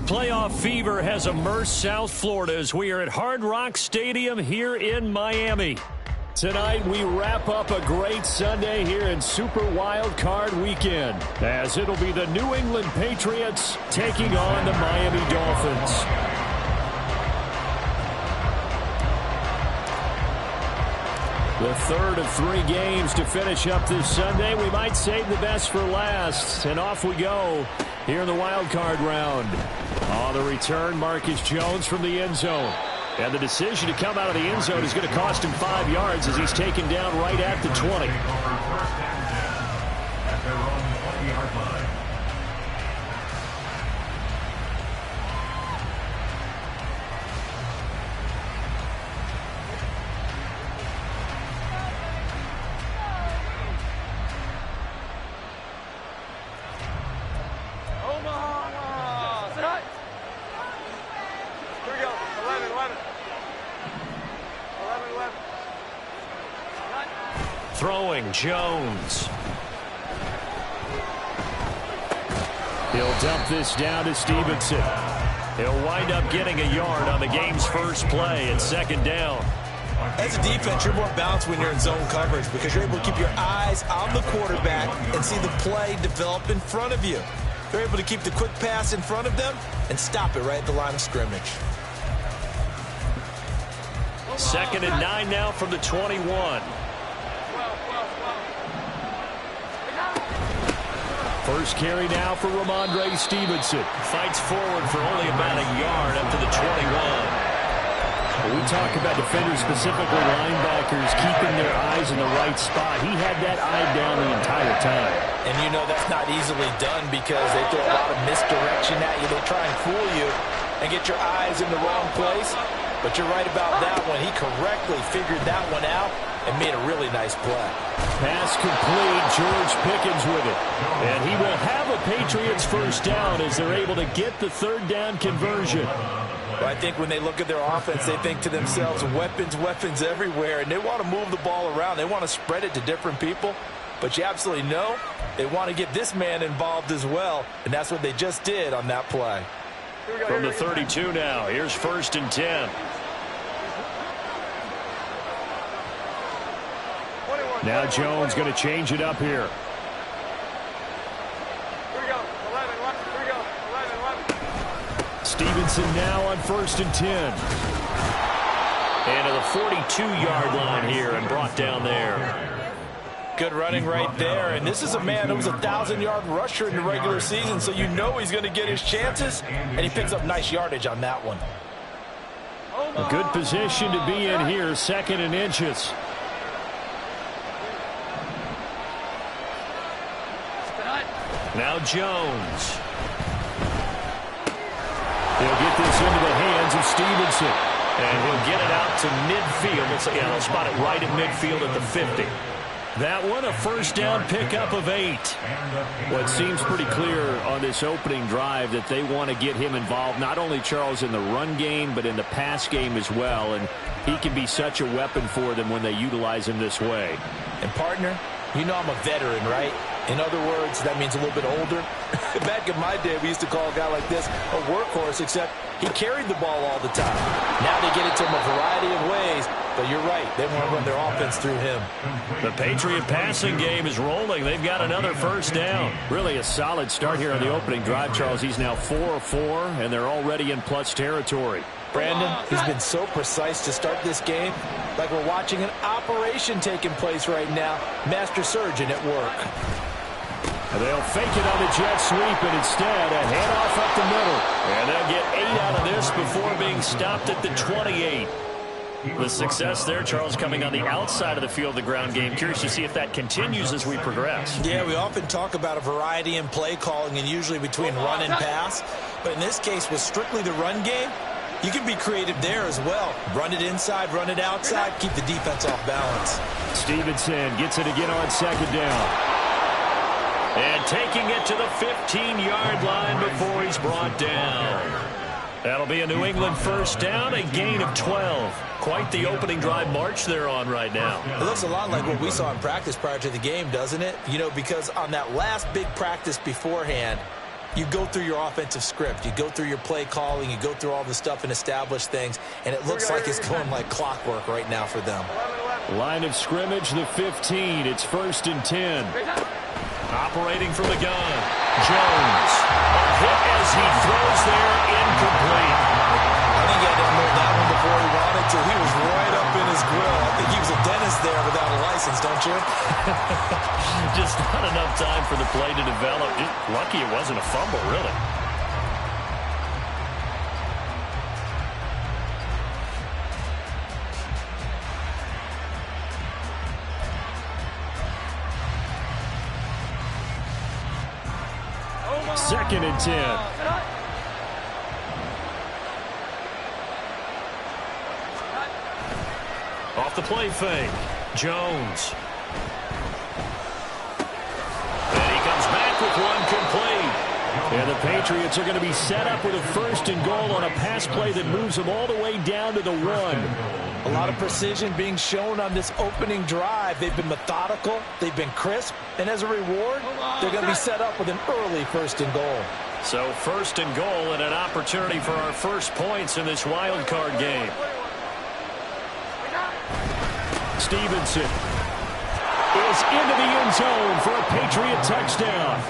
Playoff fever has immersed South Florida as we are at Hard Rock Stadium here in Miami. Tonight we wrap up a great Sunday here in Super Wild Card Weekend, as it'll be the New England Patriots taking on the Miami Dolphins. The third of 3 games to finish up this Sunday. We might save the best for last. And off we go here in the wild card round. On the return, Marcus Jones from the end zone. And the decision to come out of the end zone is going to cost him 5 yards as he's taken down right at the 20. Throwing, Jones. He'll dump this down to Stevenson. He'll wind up getting a yard on the game's first play at 2nd down. As a defense, you're more balanced when you're in zone coverage because you're able to keep your eyes on the quarterback and see the play develop in front of you. You're able to keep the quick pass in front of them and stop it right at the line of scrimmage. 2nd and 9 now from the 21. First carry now for Ramondre Stevenson. Fights forward for only about a yard up to the 21. When we talk about defenders, specifically linebackers, keeping their eyes in the right spot, he had that eye down the entire time. And you know that's not easily done because they throw a lot of misdirection at you. They try and fool you and get your eyes in the wrong place. But you're right about that one. He correctly figured that one out and made a really nice play. Pass complete. George Pickens with it. And he will have a Patriots first down as they're able to get the 3rd down conversion. Well, I think when they look at their offense, they think to themselves, weapons, weapons everywhere. And they want to move the ball around. They want to spread it to different people. But you absolutely know they want to get this man involved as well. And that's what they just did on that play. From the 32 now, here's 1st and 10. Now Jones going to change it up here. Stevenson now on 1st and 10. And to the 42-yard line here and brought down there. Good running right there. And this is a man who was a 1,000-yard rusher in the regular season, so you know he's going to get his chances, and he picks up nice yardage on that one. A good position to be in here, 2nd and inches. Now Jones. He'll get this into the hands of Stevenson. And he'll get it out to midfield. They'll spot it right at midfield at the 50. That one, a first down pickup of 8. Well, it seems pretty clear on this opening drive that they want to get him involved, not only, Charles, in the run game, but in the pass game as well. And he can be such a weapon for them when they utilize him this way. And, partner, you know I'm a veteran, right? In other words, that means a little bit older. Back in my day, we used to call a guy like this a workhorse, except he carried the ball all the time. Now they get it to him a variety of ways, but you're right. They want to run their offense through him. The Patriot passing game is rolling. They've got another first down. Really a solid start here on the opening drive, Charles. He's now 4 of 4, and they're already in plus territory. Brandon, he's been so precise to start this game, like we're watching an operation taking place right now. Master surgeon at work. They'll fake it on the jet sweep, and instead a handoff up the middle. And they'll get 8 out of this before being stopped at the 28. The success there, Charles, coming on the outside of the field, the ground game. Curious to see if that continues as we progress. Yeah, we often talk about a variety in play calling and usually between run and pass. But in this case, with strictly the run game, you can be creative there as well. Run it inside, run it outside, keep the defense off balance. Stevenson gets it again on second down. And taking it to the 15-yard line before he's brought down. That'll be a New England first down, a gain of 12. Quite the opening drive march they're on right now. It looks a lot like what we saw in practice prior to the game, doesn't it? You know, because on that last big practice beforehand, you go through your offensive script. You go through your play calling. You go through all the stuff and establish things. And it looks like it's going like clockwork right now for them. Line of scrimmage, the 15. It's 1st and 10. Operating from the gun. Jones. A hit as he throws there, incomplete. I think he had to unload that one before he wanted to. He was right up in his grill. I think he was a dentist there without a license, don't you? Just not enough time for the play to develop. Just lucky it wasn't a fumble, really. Second and 10. Off the play fake. Jones. And he comes back with one complete. And the Patriots are going to be set up with a 1st and goal on a pass play that moves them all the way down to the 1. A lot of precision being shown on this opening drive. They've been methodical. They've been crisp. And as a reward, they're going to be set up with an early 1st and goal. So 1st and goal and an opportunity for our first points in this wild card game. Stevenson is into the end zone for a Patriot touchdown.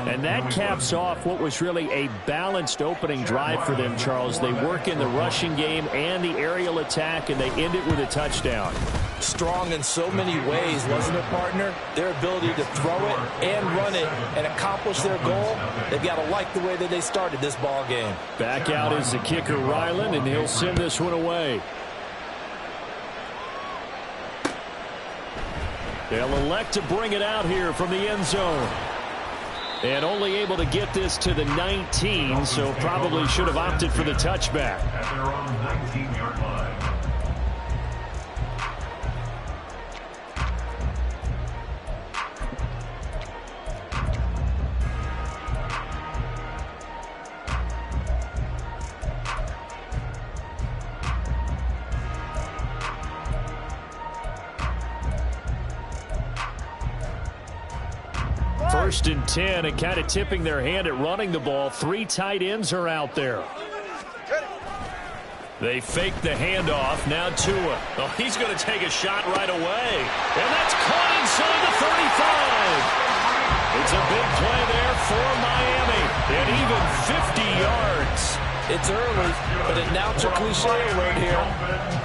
And that caps off what was really a balanced opening drive for them, Charles. They work in the rushing game and the aerial attack, and they end it with a touchdown. Strong in so many ways, wasn't it, partner? Their ability to throw it and run it and accomplish their goal, they've got to like the way that they started this ball game. Back out is the kicker, Ryland, and he'll send this one away. They'll elect to bring it out here from the end zone. And only able to get this to the 19, so probably should have opted for the touchback. At their own 19-yard line. First and 10, and kind of tipping their hand at running the ball. 3 tight ends are out there. They fake the handoff. Now Tua. Oh, he's going to take a shot right away. And that's caught inside the 35. It's a big play there for Miami. And even 50 yards. It's early, but announcer cliche alert here.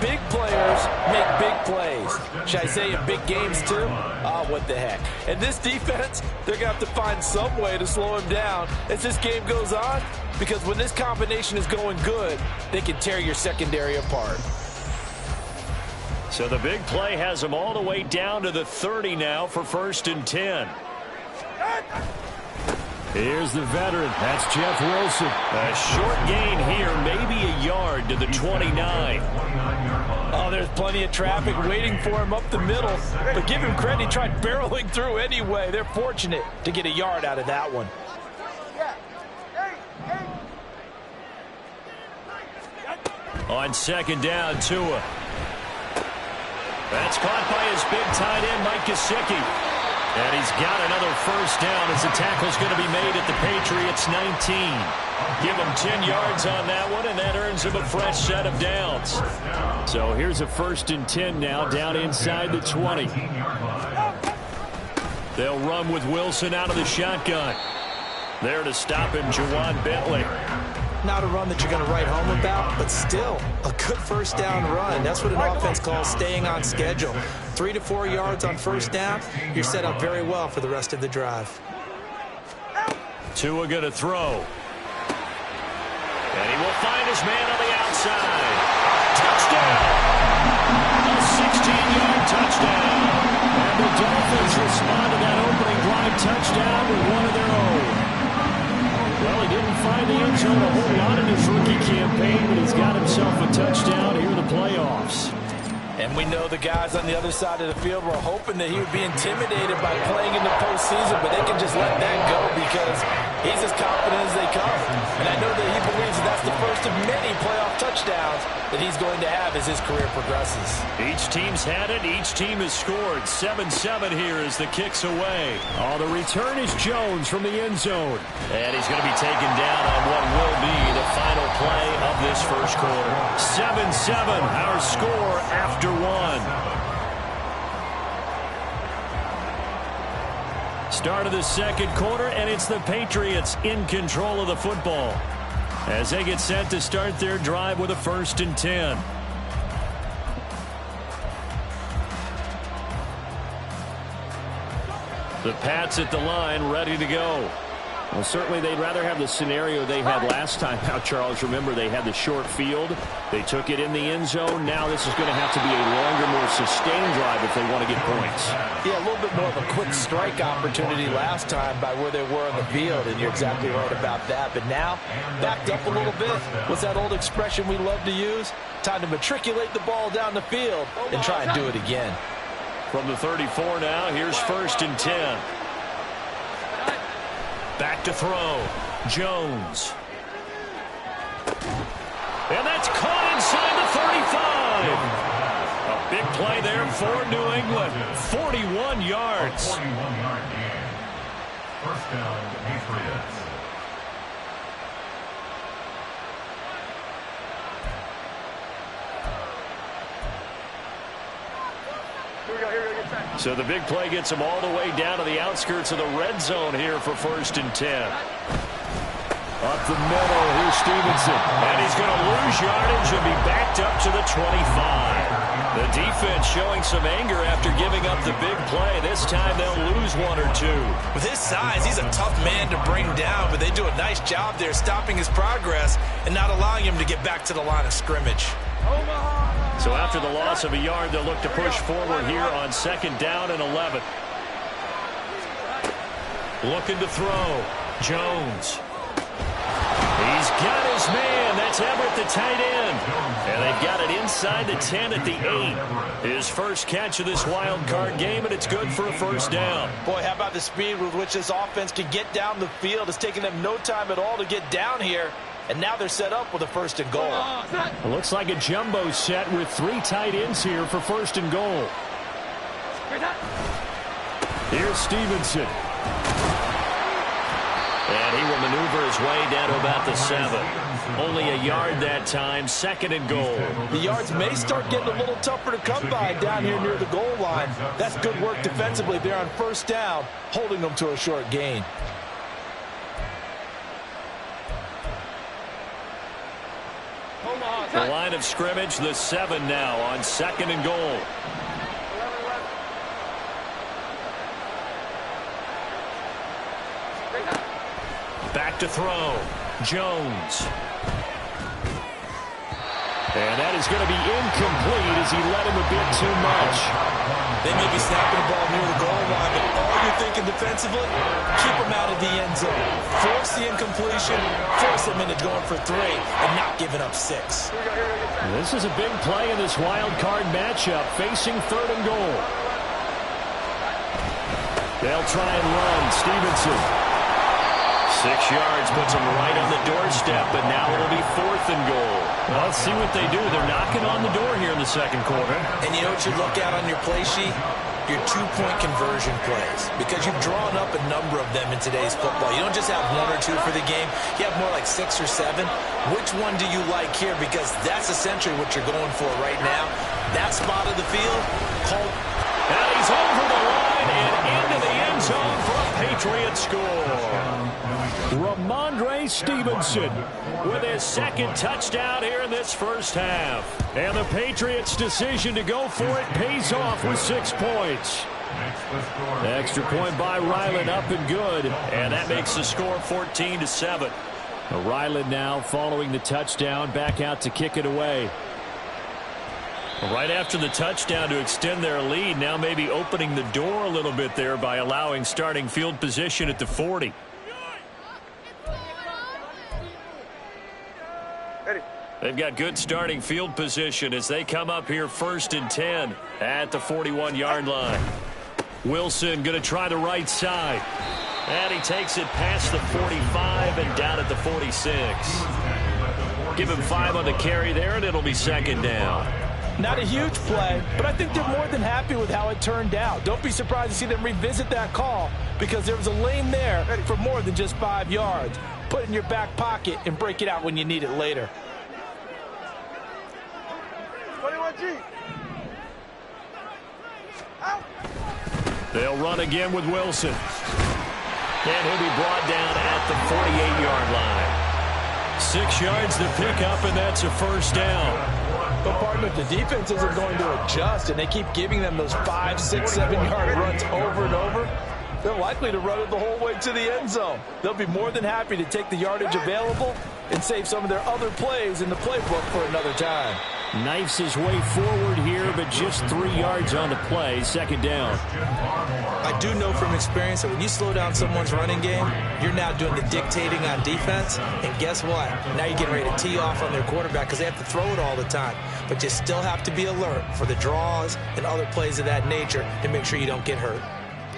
Big players make big plays. Should I say in big games too? Oh, what the heck. And this defense, they're going to have to find some way to slow him down as this game goes on, because when this combination is going good, they can tear your secondary apart. So the big play has them all the way down to the 30 now for 1st and 10. Here's the veteran. That's Jeff Wilson. A short gain here, maybe a yard to the 29. Oh, there's plenty of traffic waiting for him up the middle. But give him credit, he tried barreling through anyway. They're fortunate to get a yard out of that one. On second down, Tua. That's caught by his big tight end, Mike Gesicki. And he's got another first down as the tackle's going to be made at the Patriots' 19. Give him 10 yards on that one, and that earns him a fresh set of downs. So here's a 1st and 10 now, down inside the 20. They'll run with Wilson out of the shotgun. There to stop him, Juwan Bentley. Not a run that you're going to write home about, but still a good first down run. That's what an offense calls staying on schedule. 3 to 4 yards on first down, you're set up very well for the rest of the drive. Tua going to throw. And he will find his man on the outside. respond to that opening drive touchdown with one of their own. Well, he didn't find the end zone a whole lot in his rookie campaign, but he's got himself a touchdown here in the playoffs. And we know the guys on the other side of the field were hoping that he would be intimidated by playing in the postseason, but they can just let that go because he's as confident as they come. And I know that he believes that that's the first of many playoff touchdowns that he's going to have as his career progresses. Each team's had it. Each team has scored. 7-7 here as the kick's away. Oh, the return is Jones from the end zone. And he's going to be taken down on what will be the final play of this first quarter. 7-7, our score after one. Start of the second quarter, and it's the Patriots in control of the football as they get set to start their drive with a 1st and 10. The Pats at the line, ready to go. Well, certainly they'd rather have the scenario they had last time. Now, Charles, remember they had the short field. They took it in the end zone. Now this is going to have to be a longer, more sustained drive if they want to get points. Yeah, a little bit more of a quick strike opportunity last time by where they were on the field, and you're exactly right about that. But now, backed up a little bit. What's that old expression we love to use? Time to matriculate the ball down the field and try and do it again. From the 34 now, here's 1st and 10. Back to throw. Jones. And that's caught inside the 35. A big play there for New England. 41 yards. 41-yard gain. First down, Patriots. So the big play gets him all the way down to the outskirts of the red zone here for 1st and 10. Up the middle, here's Stevenson. And he's going to lose yardage and be backed up to the 25. The defense showing some anger after giving up the big play. This time they'll lose one or two. With his size, he's a tough man to bring down, but they do a nice job there stopping his progress and not allowing him to get back to the line of scrimmage. So after the loss of a yard, they'll look to push forward here on 2nd down and 11. Looking to throw. Jones. He's got his man. That's Everett, the tight end. And they've got it inside the 10 at the 8. His first catch of this wild card game, and it's good for a 1st down. Boy, how about the speed with which this offense can get down the field? It's taken them no time at all to get down here. And now they're set up with a 1st and goal. It looks like a jumbo set with 3 tight ends here for 1st and goal. Here's Stevenson. And he will maneuver his way down to about the 7. Only a yard that time, 2nd and goal. The yards may start getting a little tougher to come by down here near the goal line. That's good work defensively there on 1st down, holding them to a short gain. The line of scrimmage, the 7 now on 2nd and goal. Back to throw. Jones. And that is going to be incomplete as he led him a bit too much. They may be snapping the ball near the goal line, but all you're thinking defensively, keep them out of the end zone. Force the incompletion, force them into going for 3, and not giving up 6. This is a big play in this wild card matchup, facing 3rd and goal. They'll try and run. Stevenson. 6 yards puts him right on the doorstep, but now it'll be 4th and goal. Well, let's see what they do. They're knocking on the door here in the second quarter. And you know what you look at on your play sheet? Your 2-point conversion plays. Because you've drawn up a number of them in today's football. You don't just have 1 or 2 for the game. You have more like 6 or 7. Which one do you like here? Because that's essentially what you're going for right now. That spot of the field, called. And he's over the line and into the end zone for a Patriot score. Ramondre Stevenson with his 2nd touchdown here in this first half. And the Patriots' decision to go for it pays off with 6 points. The extra point by Ryland up and good. And that makes the score 14-7. Ryland now following the touchdown back out to kick it away. Right after the touchdown to extend their lead, now maybe opening the door a little bit there by allowing starting field position at the 40. They've got good starting field position as they come up here 1st and 10 at the 41-yard line. Wilson going to try the right side. And he takes it past the 45 and down at the 46. Give him 5 on the carry there, and it'll be 2nd down. Not a huge play, but I think they're more than happy with how it turned out. Don't be surprised to see them revisit that call because there was a lane there for more than just 5 yards. Put it in your back pocket and break it out when you need it later. They'll run again with Wilson. And he'll be brought down at the 48-yard line. 6 yards to pick up, and that's a 1st down. But, partner, if the defense isn't going to adjust and they keep giving them those 5, 6, 7-yard runs over and over, they're likely to run it the whole way to the end zone. They'll be more than happy to take the yardage available and save some of their other plays in the playbook for another time. Knifes his way forward here, but just 3 yards on the play. 2nd down. I do know from experience that when you slow down someone's running game, you're now doing the dictating on defense. And guess what? Now you're getting ready to tee off on their quarterback because they have to throw it all the time. But you still have to be alert for the draws and other plays of that nature to make sure you don't get hurt.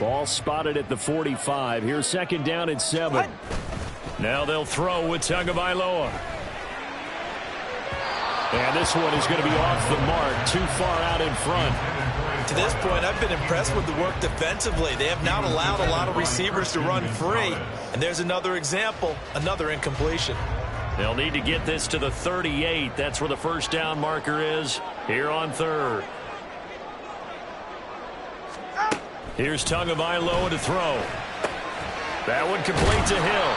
Ball spotted at the 45. Here's 2nd down and 7. Now they'll throw with Tagovailoa. And this one is going to be off the mark, too far out in front. To this point, I've been impressed with the work defensively. They have not allowed a lot of receivers to run free. And there's another example, another incompletion. They'll need to get this to the 38. That's where the 1st down marker is here on 3rd. Here's Tagovailoa to throw. That one complete to Hill.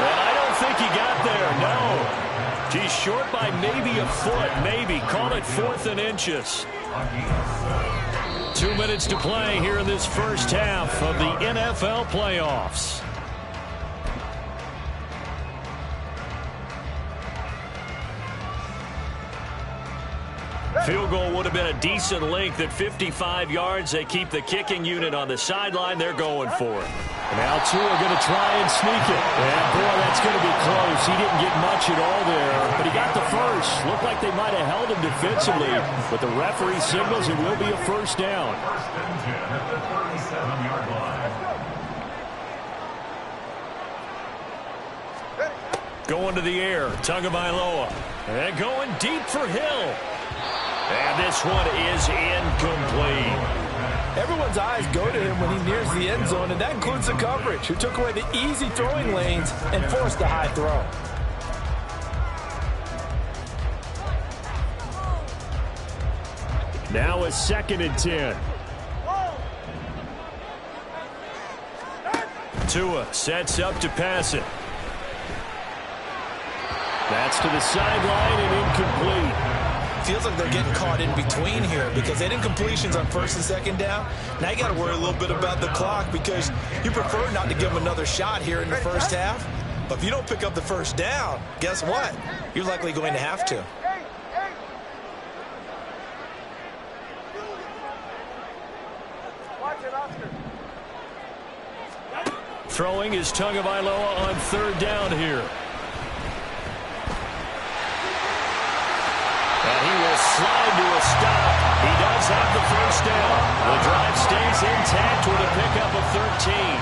And I don't think he got there, no. He's short by maybe a foot, maybe. Call it 4th and inches. 2 minutes to play here in this 1st half of the NFL playoffs. Field goal would have been a decent length at 55 yards. They keep the kicking unit on the sideline. They're going for it. Now Tua going to try and sneak it. And, boy, that's going to be close. He didn't get much at all there, but he got the first. Looked like they might have held him defensively, but the referee signals it will be a 1st down. 1st and 10 at the 37-yard line. Going to the air, Tagovailoa. And going deep for Hill. And this one is incomplete. Everyone's eyes go to him when he nears the end zone, and that includes the coverage, who took away the easy throwing lanes and forced a high throw. Now a 2nd and 10. Tua sets up to pass it. That's to the sideline and incomplete. Feels like they're getting caught in between here because they didn't completions on 1st and 2nd down. Now you got to worry a little bit about the clock because you prefer not to give them another shot here in the 1st half. But if you don't pick up the 1st down, guess what? You're likely going to have to. Throwing is Tagovailoa on 3rd down here. And he will slide to a stop. He does have the 1st down. The drive stays intact with a pickup of 13.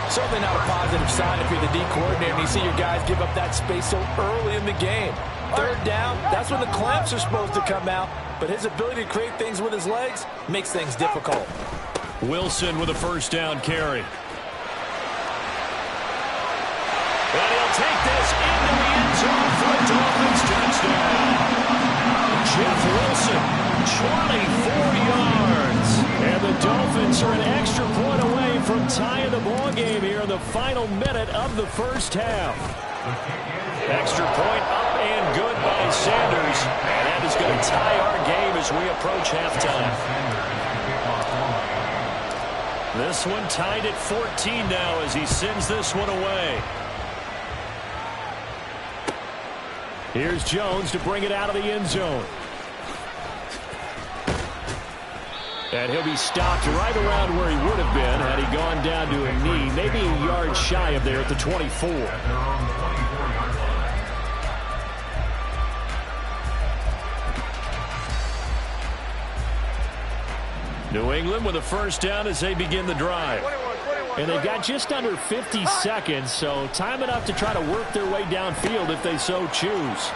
Certainly not a positive sign if you're the D coordinator and you see your guys give up that space so early in the game. 3rd down, that's when the clamps are supposed to come out, but his ability to create things with his legs makes things difficult. Wilson with a 1st down carry. And he'll take this into the end zone for a Dolphins touchdown. Jeff Wilson, 24 yards. And the Dolphins are an extra point away from tying the ball game here in the final minute of the 1st half. Extra point up and good by Sanders. And that is going to tie our game as we approach halftime. This one tied at 14 now as he sends this one away. Here's Jones to bring it out of the end zone. And he'll be stopped right around where he would have been had he gone down to a knee, maybe a yard shy of there at the 24. New England with a first down as they begin the drive. And they've got just under 50 seconds, so time enough to try to work their way downfield if they so choose.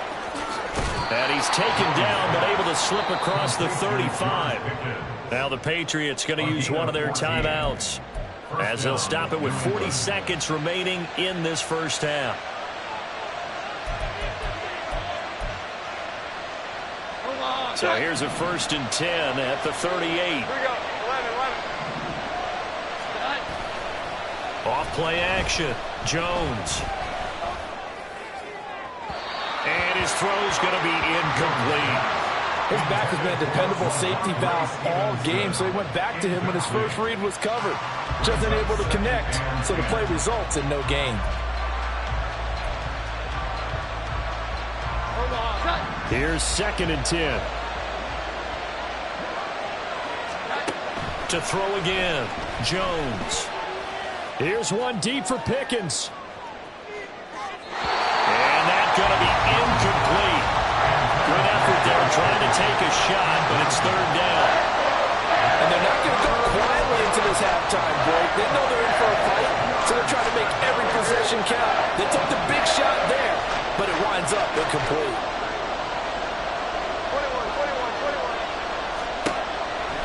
And he's taken down, but able to slip across the 35. Now the Patriots going to use one of their timeouts as they'll stop it with 40 seconds remaining in this first half. So here's a 1st and 10 at the 38. Here we go. 11. Off play action. Jones. And his throw's going to be incomplete. His back has been a dependable safety valve all game, so he went back to him when his first read was covered. Just unable to connect, so the play results in no gain. Here's 2nd and 10. To throw again. Jones. Here's one deep for Pickens. And that's going to be incomplete. Good effort there trying to take a shot, but it's 3rd down. And they're not going to go quietly into this halftime break. They know they're in for a fight, so they're trying to make every possession count. They took the big shot there, but it winds up incomplete.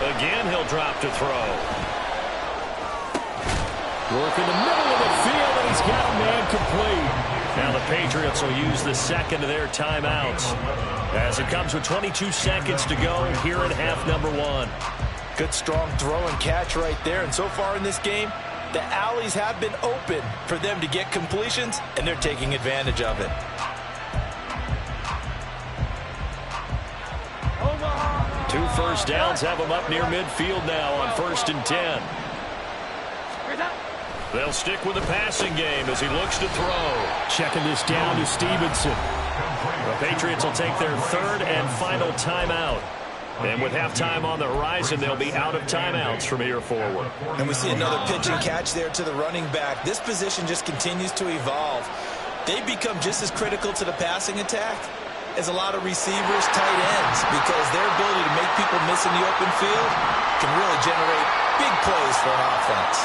21. Again, he'll drop to throw. Work in the middle of the field, and he's got a man complete. Now the Patriots will use the second of their timeouts as it comes with 22 seconds to go here in half number 1. Good strong throw and catch right there. And so far in this game, the alleys have been open for them to get completions, and they're taking advantage of it. Two first downs have them up near midfield now on 1st and 10. They'll stick with the passing game as he looks to throw. Checking this down to Stevenson. The Patriots will take their 3rd and final timeout. And with halftime on the horizon, they'll be out of timeouts from here forward. And we see another pitch and catch there to the running back. This position just continues to evolve. They become just as critical to the passing attack as a lot of receivers, tight ends, because their ability to make people miss in the open field can really generate big plays for an offense.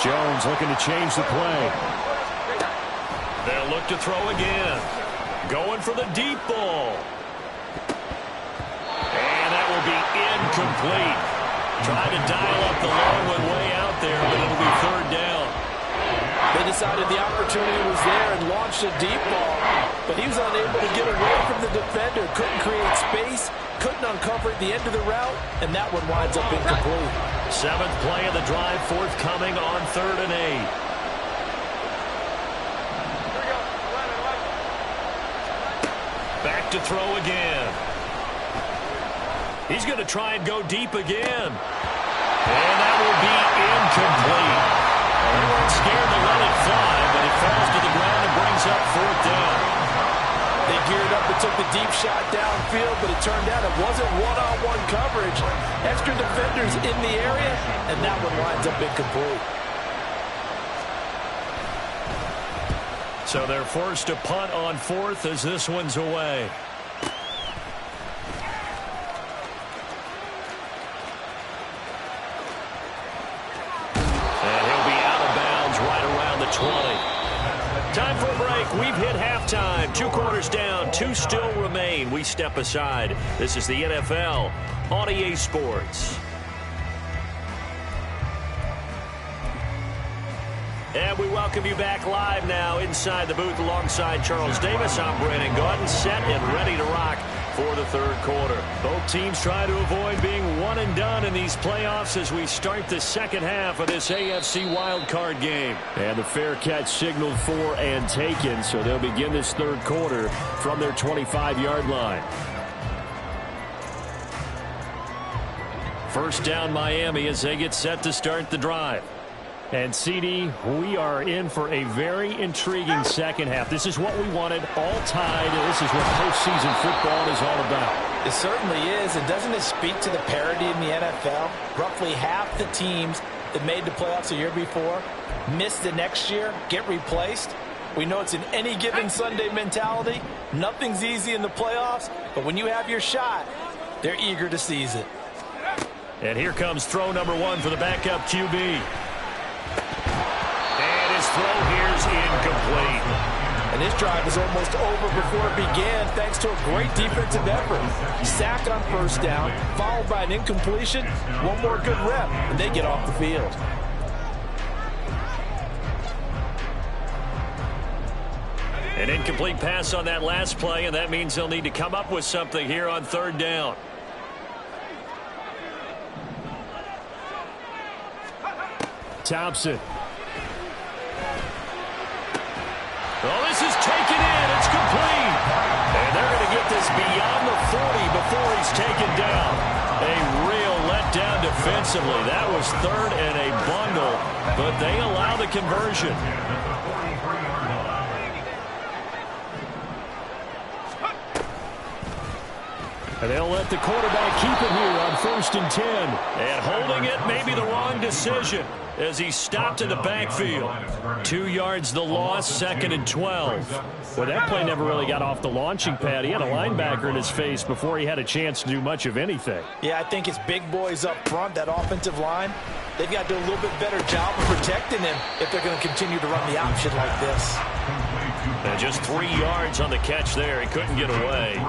Jones looking to change the play. They'll look to throw again. Going for the deep ball. And that will be incomplete. Trying to dial up the long one way out there, but it'll be 3rd down. They decided the opportunity was there and launched a deep ball, but he was unable to get away from the defender. Couldn't create space, couldn't uncover at the end of the route, and that one winds up incomplete. 7th play of the drive forthcoming on 3rd and 8. Back to throw again. He's going to try and go deep again. And that will be incomplete. They weren't scared to let it fly, but it falls to the ground and brings up 4th down. They geared up and took the deep shot downfield, but it turned out it wasn't one-on-one coverage. Extra defenders in the area, and that one winds up incomplete. So they're forced to punt on 4th as this one's away. And he'll be out of bounds right around the 20. Time for a break. We've hit halftime. 2 quarters down. 2 still remain. We step aside. This is the NFL on EA Sports. And we welcome you back live now inside the booth alongside Charles Davis. I'm Brandon Gaudin, set and ready to rock for the 3rd quarter. Both teams try to avoid being one and done in these playoffs as we start the second half of this AFC wildcard game. And the fair catch signaled for and taken, so they'll begin this 3rd quarter from their 25-yard line. First down Miami as they get set to start the drive. And, CD, we are in for a very intriguing second half. This is what we wanted, all tied. This is what postseason football is all about. It certainly is. And doesn't it speak to the parity in the NFL? Roughly half the teams that made the playoffs a year before miss the next year, get replaced. We know it's an any given Sunday mentality. Nothing's easy in the playoffs, but when you have your shot, they're eager to seize it. And here comes throw number 1 for the backup QB. And his throw here's incomplete. And this drive was almost over before it began thanks to a great defensive effort. Sack on first down, followed by an incompletion. One more good rep, and they get off the field. An incomplete pass on that last play, and that means they'll need to come up with something here on third down. Thompson. Well, this is taken in. It's complete. And they're going to get this beyond the 40 before he's taken down. A real letdown defensively. That was third and a bundle, but they allow the conversion. And they'll let the quarterback keep it here on 1st and 10. And holding it may be the wrong decision as he stopped in the backfield. 2 yards the loss, 2nd and 12. Well, that play never really got off the launching pad. He had a linebacker in his face before he had a chance to do much of anything. Yeah, I think it's big boys up front, that offensive line. They've got to do a little bit better job of protecting him if they're going to continue to run the option like this. And just 3 yards on the catch there. He couldn't get away.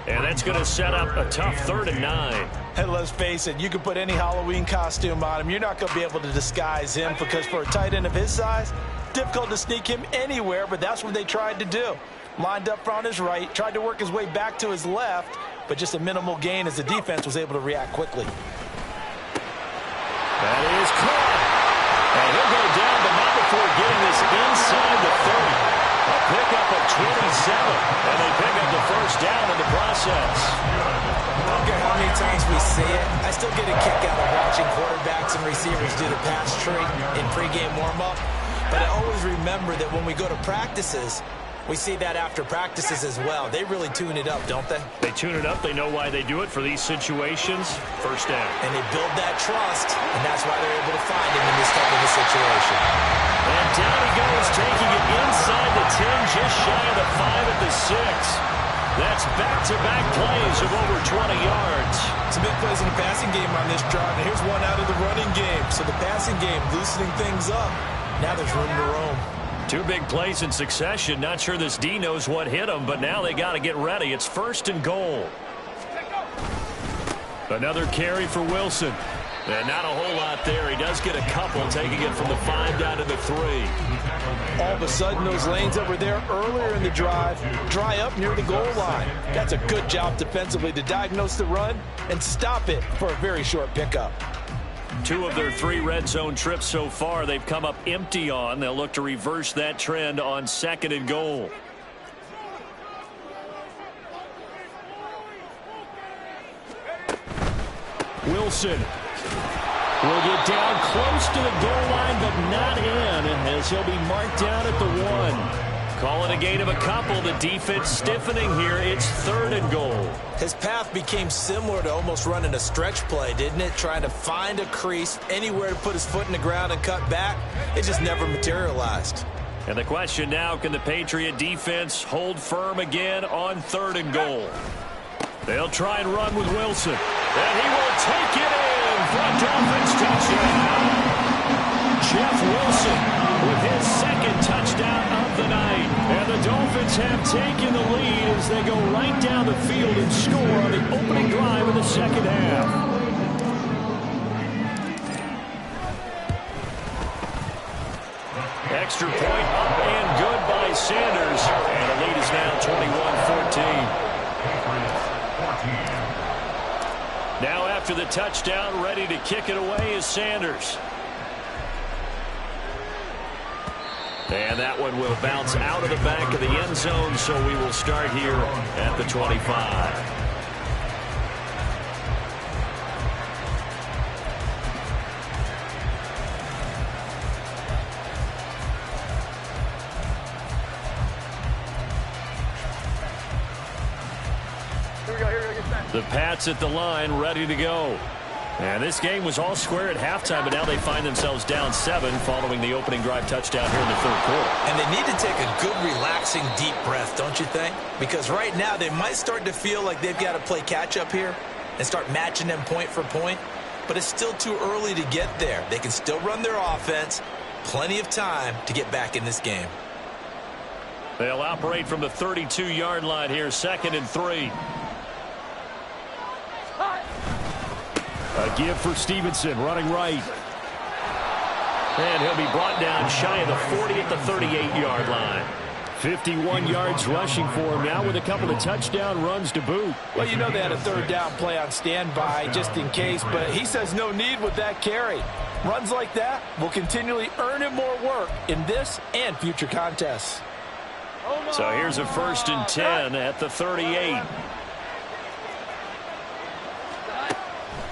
And that's going to set up a tough 3rd and 9. And let's face it, you can put any Halloween costume on him. You're not going to be able to disguise him because for a tight end of his size, difficult to sneak him anywhere, but that's what they tried to do. Lined up on his right, tried to work his way back to his left, but just a minimal gain as the defense was able to react quickly. That is caught. And he'll go down, but not before getting this inside the 30. A pickup of 27, and they pick up the first down in the process. I don't care how many times we see it, I still get a kick out of watching quarterbacks and receivers do the pass tree in pregame warm-up. But I always remember that when we go to practices, we see that after practices as well. They really tune it up, don't they? They tune it up. They know why they do it for these situations. First down. And they build that trust, and that's why they're able to find him in this type of a situation. And down he goes, taking it inside the 10, just shy of the 5 at the 6. That's back-to-back plays of over 20 yards. Some big plays in the passing game on this drive, and here's one out of the running game. So the passing game loosening things up. Now there's room to roam. 2 big plays in succession. Not sure this D knows what hit him, but now they got to get ready. It's 1st and goal. Another carry for Wilson. And not a whole lot there. He does get a couple, taking it from the 5 down to the 3. All of a sudden, those lanes that were there earlier in the drive dry up near the goal line. That's a good job defensively to diagnose the run and stop it for a very short pickup. 2 of their 3 red zone trips so far they've come up empty on. They'll look to reverse that trend on 2nd and goal. Wilson will get down close to the goal line, but not in, as he'll be marked down at the 1. Call it a gain of a couple. The defense stiffening here. It's 3rd and goal. His path became similar to almost running a stretch play, didn't it? Trying to find a crease, anywhere to put his foot in the ground and cut back. It just never materialized. And the question now, can the Patriot defense hold firm again on 3rd and goal? They'll try and run with Wilson. And he will take it in for a Dolphins touchdown. Jeff Wilson with his 2nd touchdown of the night. And the Dolphins have taken the lead as they go right down the field and score on the opening drive of the second half. Extra point up and good by Sanders. And the lead is now 21-14. Now after the touchdown, ready to kick it away is Sanders. And that one will bounce out of the back of the end zone, so we will start here at the 25. The Pats at the line, ready to go. And this game was all square at halftime, but now they find themselves down 7 following the opening drive touchdown here in the third quarter. And they need to take a good, relaxing, deep breath, don't you think? Because right now they might start to feel like they've got to play catch-up here and start matching them point for point. But it's still too early to get there. They can still run their offense. Plenty of time to get back in this game. They'll operate from the 32-yard line here, 2nd and 3. A give for Stevenson, running right. And he'll be brought down shy of the 40 at the 38-yard line. 51 yards rushing for him now with a couple of touchdown runs to boot. Well, you know they had a third down play on standby just in case, but he says no need with that carry. Runs like that will continually earn him more work in this and future contests. So here's a 1st and 10 at the 38.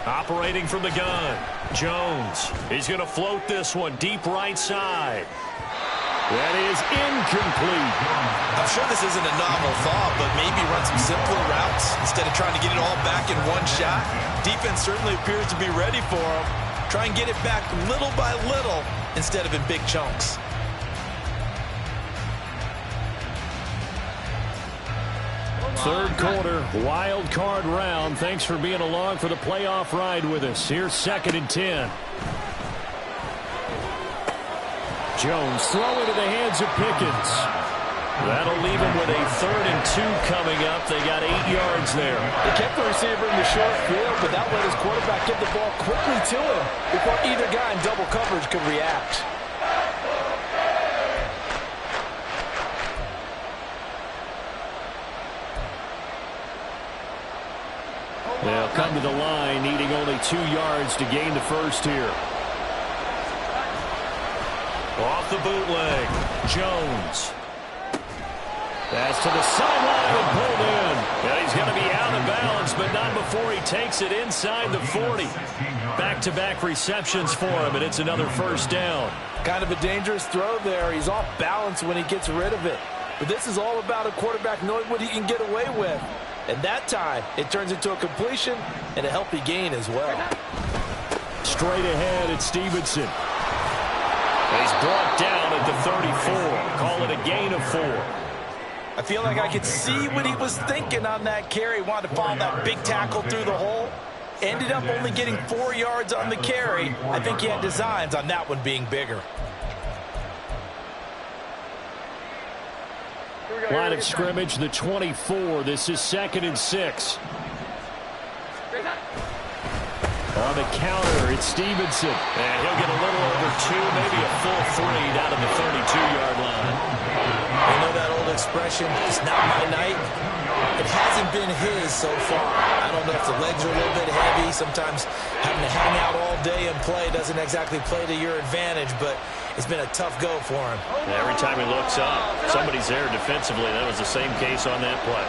Operating from the gun, Jones. He's going to float this one deep right side. That is incomplete. I'm sure this isn't a novel thought, but maybe run some simpler routes instead of trying to get it all back in one shot. Defense certainly appears to be ready for him. Try and get it back little by little instead of in big chunks. Third quarter, wild card round. Thanks for being along for the playoff ride with us. Here's 2nd and 10. Jones throwing to the hands of Pickens. That'll leave him with a 3rd and 2 coming up. They got 8 yards there. They kept the receiver in the short field, but that let his quarterback get the ball quickly to him before either guy in double coverage could react. They'll come to the line, needing only 2 yards to gain the first here. Off the bootleg, Jones. Pass to the sideline and pulled in. Yeah, he's going to be out of bounds, but not before he takes it inside the 40. Back-to-back receptions for him, and it's another 1st down. Kind of a dangerous throw there. He's off balance when he gets rid of it. But this is all about a quarterback knowing what he can get away with. And that time, it turns into a completion and a healthy gain as well. Straight ahead at Stevenson. He's brought down at the 34. Call it a gain of 4. I feel like I could see what he was thinking on that carry. Wanted to follow that big tackle through the hole. Ended up only getting 4 yards on the carry. I think he had designs on that one being bigger. Line of scrimmage, the 24. This is 2nd and 6. On the counter, it's Stevenson. And he'll get a little over 2, maybe a full 3 down at the 32-yard line. You know that old expression, it's not my night? It hasn't been his so far. I don't know if the legs are a little bit heavy. Sometimes having to hang out all day and play doesn't exactly play to your advantage, but it's been a tough go for him. Every time he looks up, somebody's there defensively. That was the same case on that play.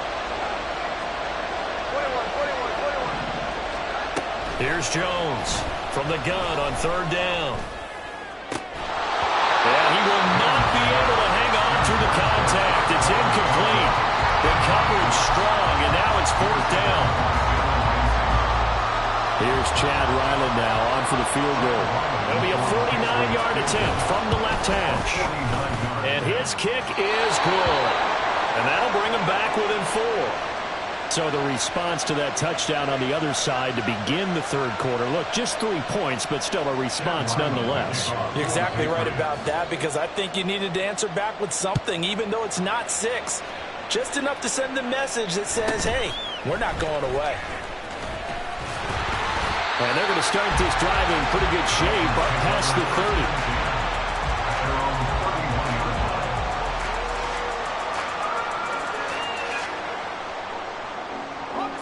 Here's Jones from the gun on 3rd down. And he will not be able to hang on through the contact. It's incomplete. The coverage strong, and now it's 4th down. Here's Chad Ryland now on for the field goal. It'll be a 49-yard attempt from the left hash. And his kick is good. And that'll bring him back within 4. So the response to that touchdown on the other side to begin the third quarter. Look, just 3 points, but still a response nonetheless. You're exactly right about that, because I think you needed to answer back with something, even though it's not 6. Just enough to send a message that says, hey, we're not going away. And they're going to start this drive in pretty good shape up past the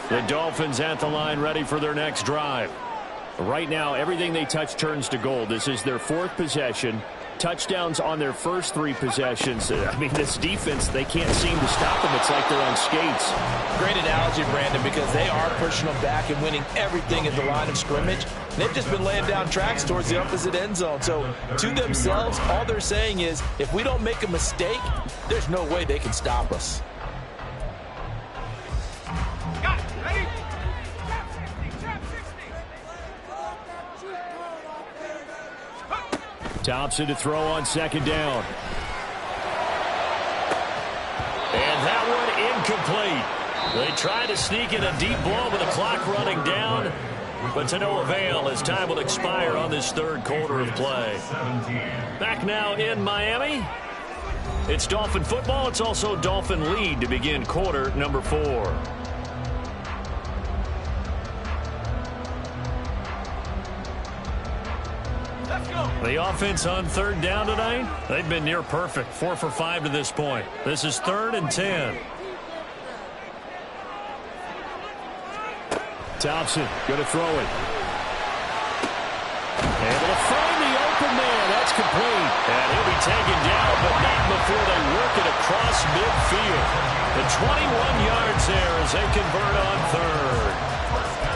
30. The Dolphins at the line ready for their next drive. Right now, everything they touch turns to gold. This is their 4th possession. Touchdowns on their first 3 possessions. I mean, this defense, they can't seem to stop them. It's like they're on skates. Great analogy, Brandon, because they are pushing them back and winning everything at the line of scrimmage. They've just been laying down tracks towards the opposite end zone. So, to themselves, all they're saying is, if we don't make a mistake, there's no way they can stop us. Thompson to throw on second down. And that one incomplete. They tried to sneak in a deep blow with the clock running down, but to no avail as time will expire on this third quarter of play. Back now in Miami. It's Dolphin football. It's also Dolphin lead to begin quarter number 4. The offense on third down tonight, they've been near perfect. 4 for 5 to this point. This is 3rd and 10. Thompson going to throw it. Able to find the open man. That's complete. And he'll be taken down, but not before they work it across midfield. The 21 yards there as they convert on third.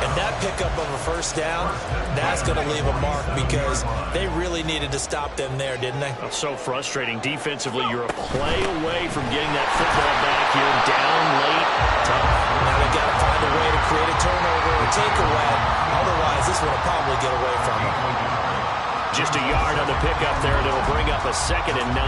And that pickup of a first down, that's going to leave a mark because they really needed to stop them there, didn't they? So frustrating. Defensively, you're a play away from getting that football back here down late. Tough. Now they've got to find a way to create a turnover or takeaway. Otherwise, this one will probably get away from them. Just a yard on the pickup there, and it'll bring up a 2nd and 9.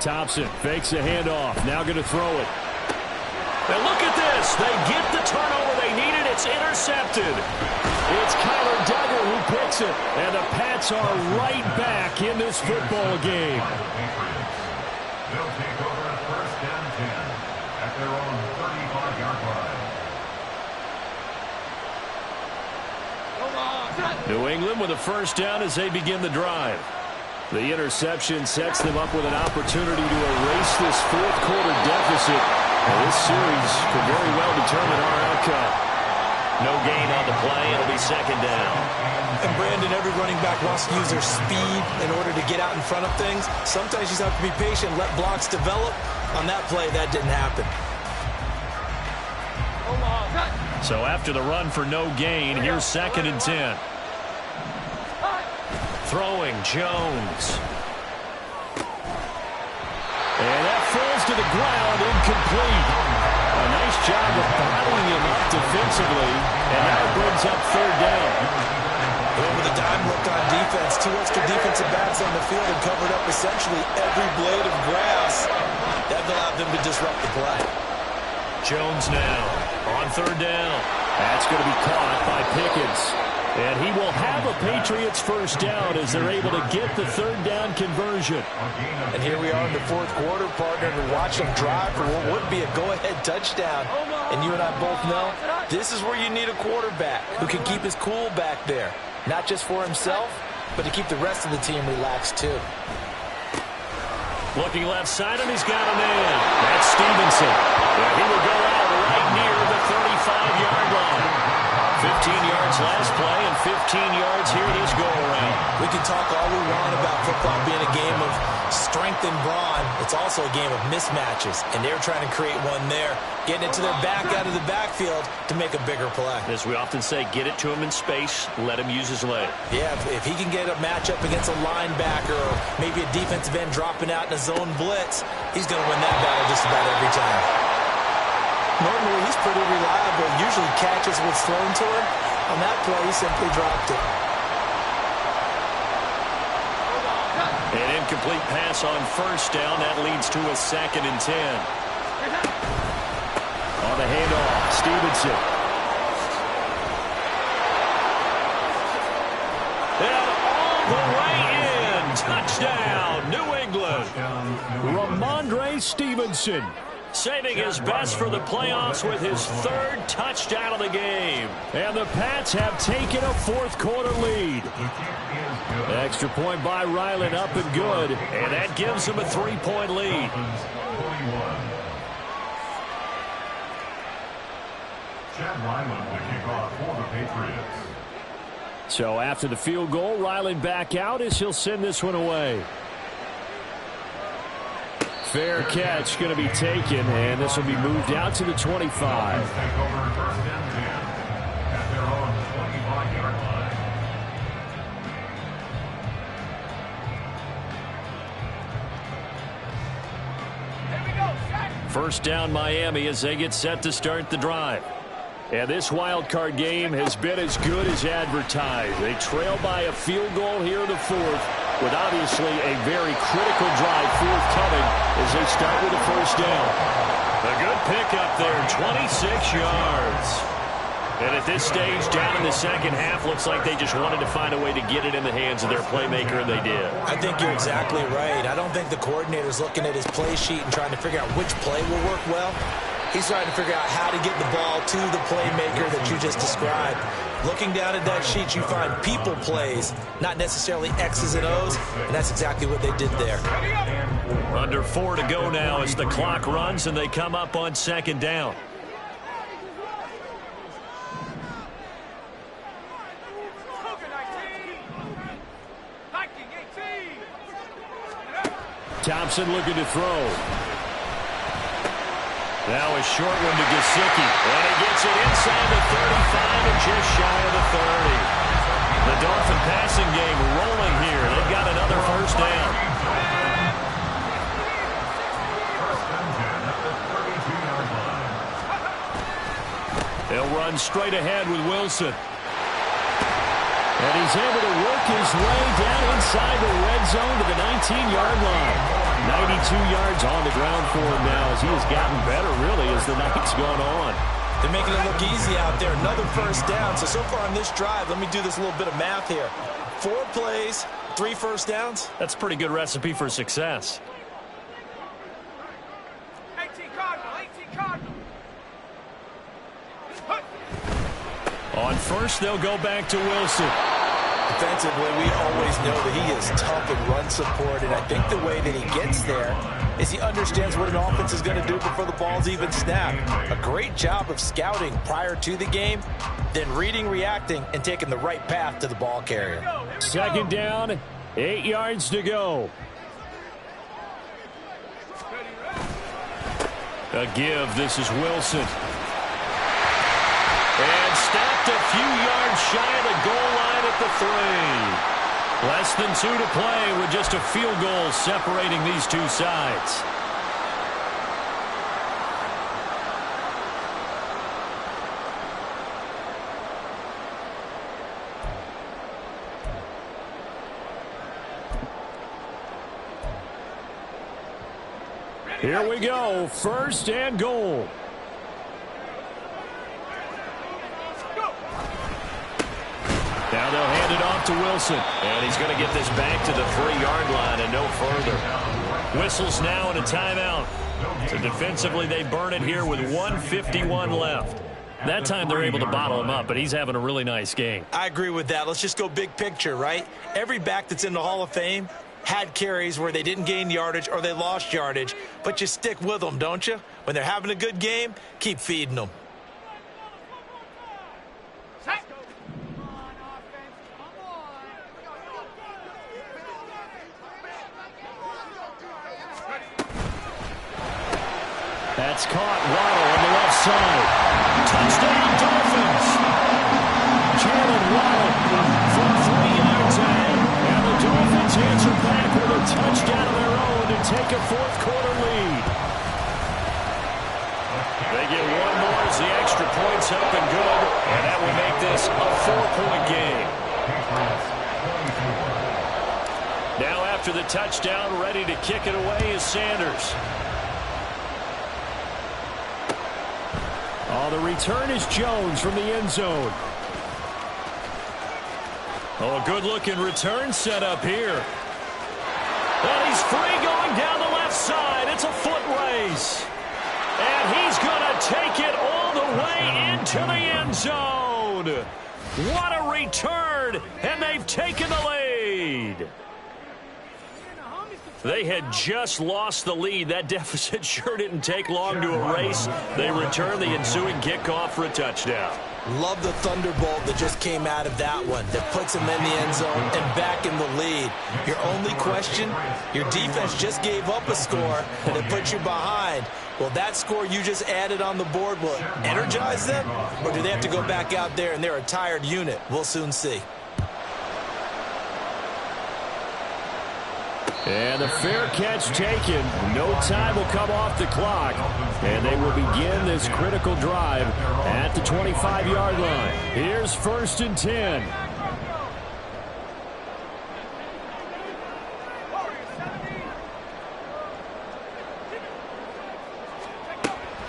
Thompson fakes a handoff. Now going to throw it. And look at this. They get the turnover they needed. It's intercepted. It's Kyler Duggar who picks it. And the Pats are right back in this football game. They'll take over at 1st and 10 at their own 35-yard line. New England with a first down as they begin the drive. The interception sets them up with an opportunity to erase this fourth quarter deficit. And this series could very well determine our outcome. No gain on the play. It'll be 2nd down. And Brandon, every running back wants to use their speed in order to get out in front of things. Sometimes you just have to be patient, let blocks develop. On that play, that didn't happen. So after the run for no gain, here's 2nd and 10. Throwing Jones. And that falls to the ground, incomplete. A nice job of bottling him up defensively. And now it brings up 3rd down. With a dime look on defense, 2 extra defensive backs on the field and covered up essentially every blade of grass. That allowed them to disrupt the play. Jones now on 3rd down. That's going to be caught by Pickens. And he will have a Patriots first down as they're able to get the 3rd down conversion. And here we are in the 4th quarter, partner, to watch them drive for what would be a go-ahead touchdown. And you and I both know this is where you need a quarterback who can keep his cool back there. Not just for himself, but to keep the rest of the team relaxed too. Looking left side, and he's got a man. That's Stevenson. And he will go out right near the 35-yard line. 15 yards last play and 15 yards here this go-around. We can talk all we want about football being a game of strength and brawn. It's also a game of mismatches, and they're trying to create one there, getting it to their back out of the backfield to make a bigger play. As we often say, get it to him in space, let him use his leg. Yeah, if he can get a matchup against a linebacker or maybe a defensive end dropping out in a zone blitz, he's going to win that battle just about every time. Normally, he's pretty reliable. Usually catches what's thrown to him. On that play, he simply dropped it. An incomplete pass on 1st down. That leads to a 2nd and 10. On the handoff, Stevenson. And all the way in. Touchdown, New England. Ramondre Stevenson. Saving his best for the playoffs with his 3rd touchdown of the game. And the Pats have taken a 4th quarter lead. Extra point by Ryland, up and good. And that gives him a 3-point lead. Chad Ryland to kick off for the Patriots. So after the field goal, Ryland back out as he'll send this one away. Fair catch going to be taken, and this will be moved out to the 25. Take over first and 10 at their own 25-yard line. First down Miami as they get set to start the drive. And this wild card game has been as good as advertised. They trail by a field goal here in the fourth, with obviously a very critical drive forthcoming as they start with a first down. A good pickup there, 26 yards. And at this stage, down in the second half, looks like they just wanted to find a way to get it in the hands of their playmaker, and they did. I think you're exactly right. I don't think the coordinator's looking at his play sheet and trying to figure out which play will work well. He's trying to figure out how to get the ball to the playmaker that you just described. Looking down at that sheet, you find people plays, not necessarily X's and O's, and that's exactly what they did there. Under 4 to go now as the clock runs, and they come up on second down. Thompson looking to throw. Now a short one to Gesicki. And he gets it inside the 35 and just shy of the 30. The Dolphin passing game rolling here. They've got another first down. First and 10 at the 32-yard line. They'll run straight ahead with Wilson. And he's able to work his way down inside the red zone to the 19-yard line. 92 yards on the ground for him now as he has gotten better, really, as the night's gone on. They're making it look easy out there. Another first down. So far on this drive, let me do this little bit of math here. 4 plays, 3 first downs. That's a pretty good recipe for success. 18 Cardinal. On first, they'll go back to Wilson. Defensively, we always know that he is tough in run support, and I think the way that he gets there is he understands what an offense is going to do before the ball's even snapped. A great job of scouting prior to the game, then reading, reacting, and taking the right path to the ball carrier. Second down, 8 yards to go. A give, this is Wilson. And stopped a few yards shy of the goal line at the 3. Less than 2 to play with just a field goal separating these two sides. Here we go, first and goal. Now they'll hand it off to Wilson. And he's going to get this back to the 3-yard line and no further. Whistles now and a timeout. So defensively, they burn it here with 1:51 left. That time they're able to bottle him up, but he's having a really nice game. I agree with that. Let's just go big picture, right? Every back that's in the Hall of Fame had carries where they didn't gain yardage or they lost yardage, but you stick with them, don't you? When they're having a good game, keep feeding them. That's caught. Waddle on the left side. Touchdown, Dolphins! Jalen Waddle from 3 yards out. And the Dolphins answer back with a touchdown of their own to take a fourth-quarter lead. They get one more as the extra point's up and good. And that will make this a 4-point game. Now after the touchdown, ready to kick it away is Sanders. Oh, the return is Jones from the end zone. Oh, a good-looking return set up here. And he's free going down the left side. It's a foot race. And he's going to take it all the way into the end zone. What a return, and they've taken the lead. They had just lost the lead. That deficit sure didn't take long to erase. They return the ensuing kickoff for a touchdown. Love the thunderbolt that just came out of that one that puts him in the end zone and back in the lead. Your only question, your defense just gave up a score and it put you behind. Well, that score you just added on the board, will it energize them? Or do they have to go back out there and they're a tired unit? We'll soon see. And the fair catch taken. No time will come off the clock. And they will begin this critical drive at the 25-yard line. Here's 1st and 10.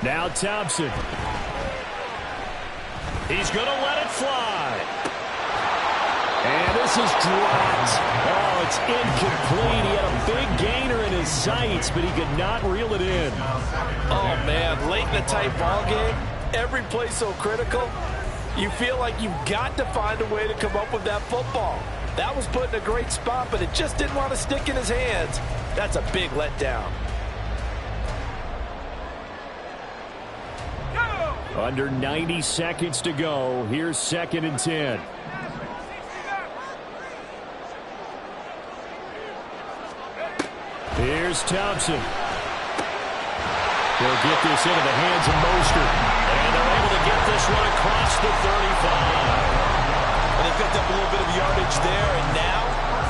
Now Thompson. He's going to let it fly. And this is dropped. Oh, it's incomplete. He had a big gainer in his sights, but he could not reel it in. Oh, man, late in the tight ball game, every play so critical, you feel like you've got to find a way to come up with that football. That was put in a great spot, but it just didn't want to stick in his hands. That's a big letdown. Under 90 seconds to go. Here's 2nd and 10. Here's Thompson. They'll get this into the hands of Mostert. And they're able to get this one across the 35. And they picked up a little bit of yardage there, and now,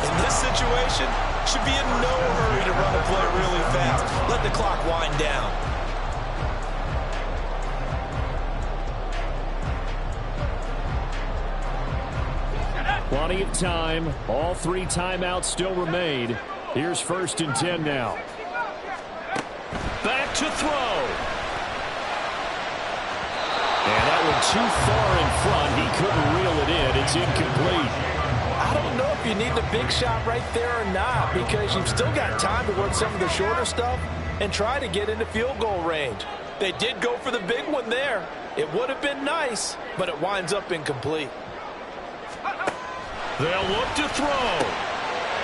in this situation, should be in no hurry to run a play really fast. Let the clock wind down. Plenty of time. All 3 timeouts still remain. Here's 1st and 10 now. Back to throw. And that one too far in front. He couldn't reel it in. It's incomplete. I don't know if you need the big shot right there or not, because you've still got time to work some of the shorter stuff and try to get into field goal range. They did go for the big one there. It would have been nice, but it winds up incomplete. They'll look to throw.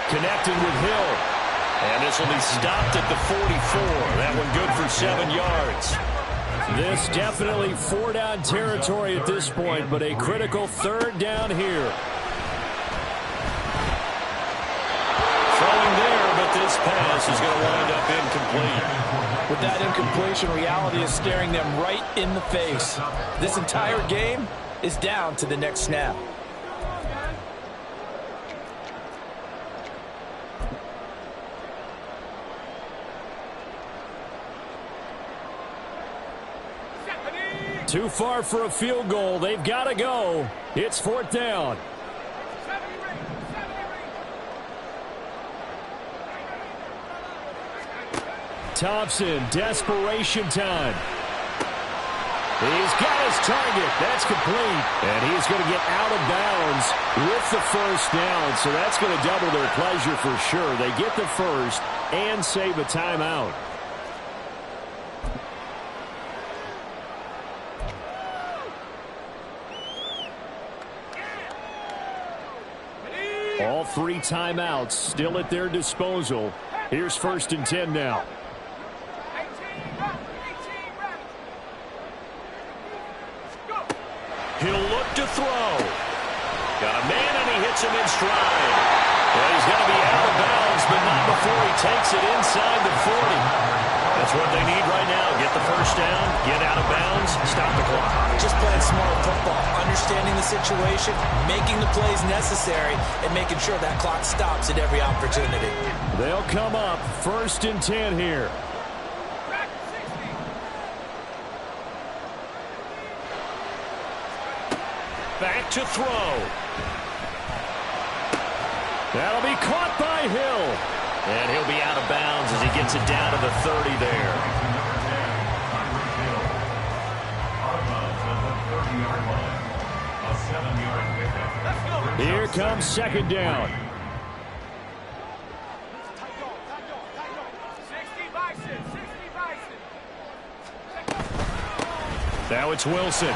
Connecting with Hill. And this will be stopped at the 44. That one good for 7 yards. This definitely 4-down territory at this point, but a critical 3rd down here. Throwing there, but this pass is going to wind up incomplete. With that incompletion, reality is staring them right in the face. This entire game is down to the next snap. Too far for a field goal. They've got to go. It's 4th down. Thompson, desperation time. He's got his target. That's complete. And he's going to get out of bounds with the 1st down. So that's going to double their pleasure for sure. They get the 1st and save a timeout. All 3 timeouts still at their disposal. Here's 1st and 10 now. He'll look to throw. Got a man, and he hits him in stride. Well, he's going to be out of bounds, but not before he takes it inside the 40. That's what they need right now. Get the 1st down, get out of bounds, stop the clock. Just playing smart football, understanding the situation, making the plays necessary, and making sure that clock stops at every opportunity. They'll come up 1st and 10 here. Back to throw. That'll be caught by Hill. And he'll be out of bounds as he gets it down to the 30 there. Here comes 2nd down. Now it's Wilson.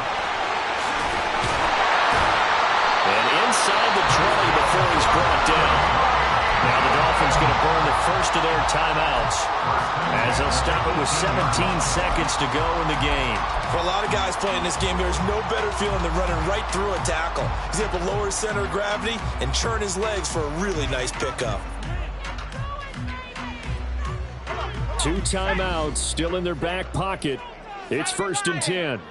And inside the 20 before he's brought down. Now the Dolphins going to burn the first of their timeouts as they'll stop it with 17 seconds to go in the game. For a lot of guys playing this game, there's no better feeling than running right through a tackle. He's able to lower his center of gravity and churn his legs for a really nice pickup. 2 timeouts still in their back pocket. It's 1st and 10.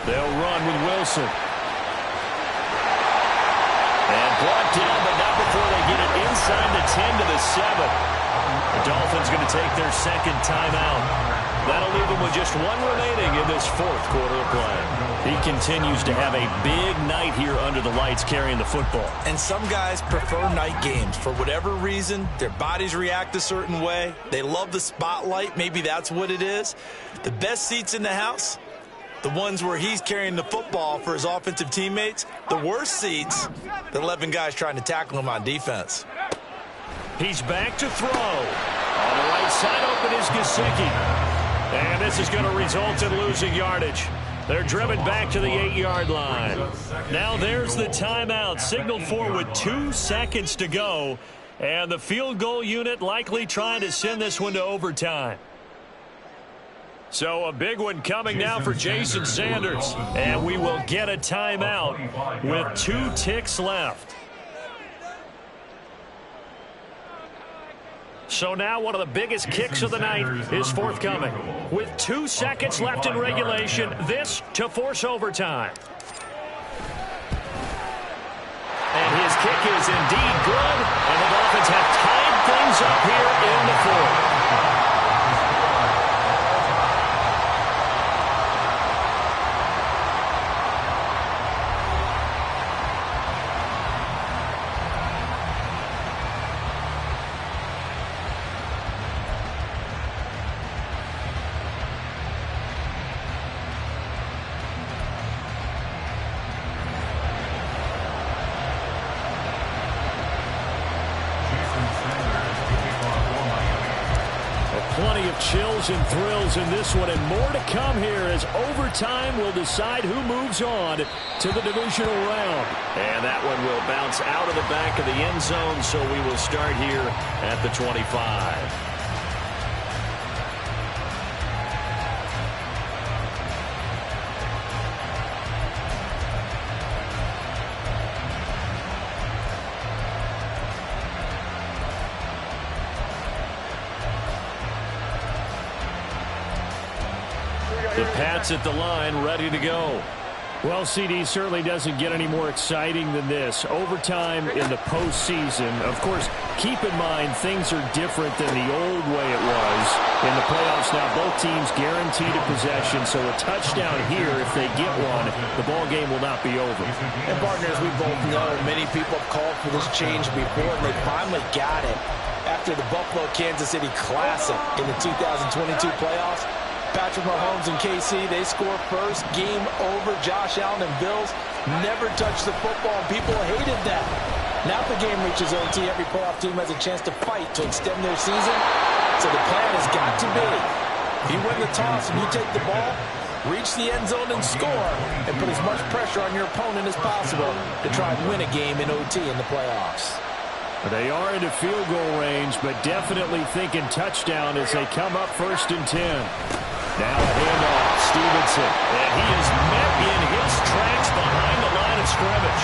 They'll run with Wilson. And brought down, but not before they get it inside the 10 to the 7. The Dolphins going to take their second timeout. That'll leave them with just 1 remaining in this 4th quarter of play. He continues to have a big night here under the lights carrying the football. And some guys prefer night games. For whatever reason, their bodies react a certain way. They love the spotlight. Maybe that's what it is. The best seats in the house, the ones where he's carrying the football for his offensive teammates. The worst seats, the 11 guys trying to tackle him on defense. He's back to throw. On the right side open is Gesicki. And this is going to result in losing yardage. They're driven back to the 8-yard line. Now there's the timeout, signaled for with 2 seconds to go. And the field goal unit likely trying to send this one to overtime. So a big one coming now for Jason Sanders. And we will get a timeout with 2 ticks left. So now one of the biggest kicks of the night is forthcoming. With 2 seconds left in regulation, this to force overtime. And his kick is indeed good. And the Dolphins have tied things up here in the 4th. Plenty of chills and thrills in this one, and more to come here as overtime will decide who moves on to the divisional round. And that one will bounce out of the back of the end zone, so we will start here at the 25. The Pats at the line, ready to go. Well, CD certainly doesn't get any more exciting than this. Overtime in the postseason. Of course, keep in mind things are different than the old way it was. In the playoffs now, both teams guaranteed a possession, so a touchdown here, if they get one, the ball game will not be over. And partners, we both know many people have called for this change before, and they finally got it. After the Buffalo-Kansas City Classic in the 2022 playoffs, Patrick Mahomes and KC, they score first. Game over. Josh Allen and Bills never touched the football, and people hated that. Now the game reaches OT. Every playoff team has a chance to fight to extend their season. So the plan has got to be, if you win the toss and you take the ball, reach the end zone and score, and put as much pressure on your opponent as possible to try and win a game in OT in the playoffs. They are into field goal range, but definitely thinking touchdown as they come up 1st and 10. Now a handoff, Stevenson. And he is met in his tracks behind the line of scrimmage.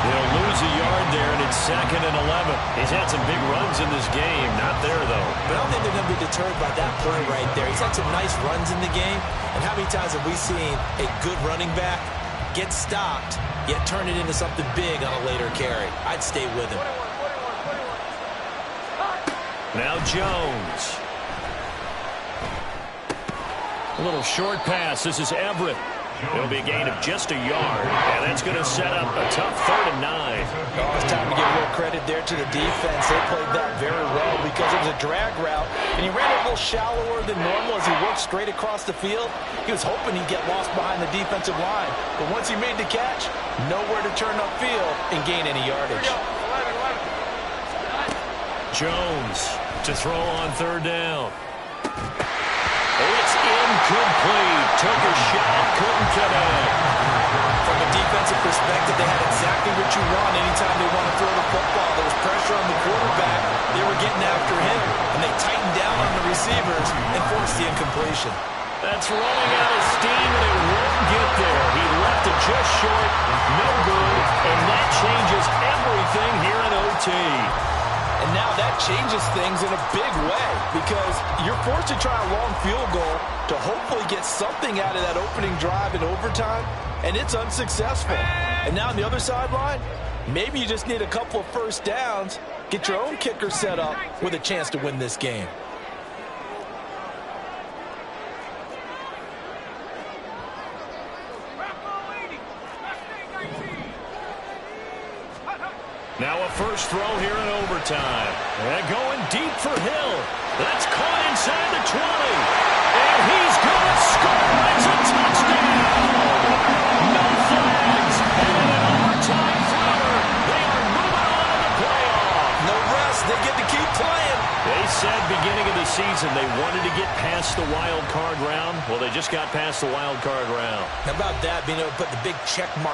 They'll lose a yard there, and it's 2nd and 11. He's had some big runs in this game. Not there, though. But I don't think they're going to be deterred by that play right there. He's had some nice runs in the game. And how many times have we seen a good running back get stopped, yet turn it into something big on a later carry? I'd stay with him. Now Jones. A little short pass. This is Everett. It'll be a gain of just a yard, and that's going to set up a tough 3rd and 9. Oh, it's time to give a little credit there to the defense. They played that very well because it was a drag route, and he ran a little shallower than normal as he worked straight across the field. He was hoping he'd get lost behind the defensive line, but once he made the catch, nowhere to turn upfield and gain any yardage. Jones to throw on 3rd down. It's incomplete. Took a shot, couldn't connect. From a defensive perspective, they had exactly what you want anytime they want to throw the football. There was pressure on the quarterback. They were getting after him, and they tightened down on the receivers and forced the incompletion. That's running out of steam, and it won't get there. He left it just short, no good, and that changes everything here in OT. And now that changes things in a big way because you're forced to try a long field goal to hopefully get something out of that opening drive in overtime, and it's unsuccessful. And now on the other sideline, maybe you just need a couple of first downs, get your own kicker set up with a chance to win this game. Now a first throw here in overtime. And going deep for Hill. That's caught inside the 20. And he's going to score. It's a touchdown. No flags. And an overtime thrower. They are moving on to the playoff. No rest. They get to keep playing. They said beginning of the season they wanted to get past the wild card round. Well, they just got past the wild card round. How about that, being able to put the big check mark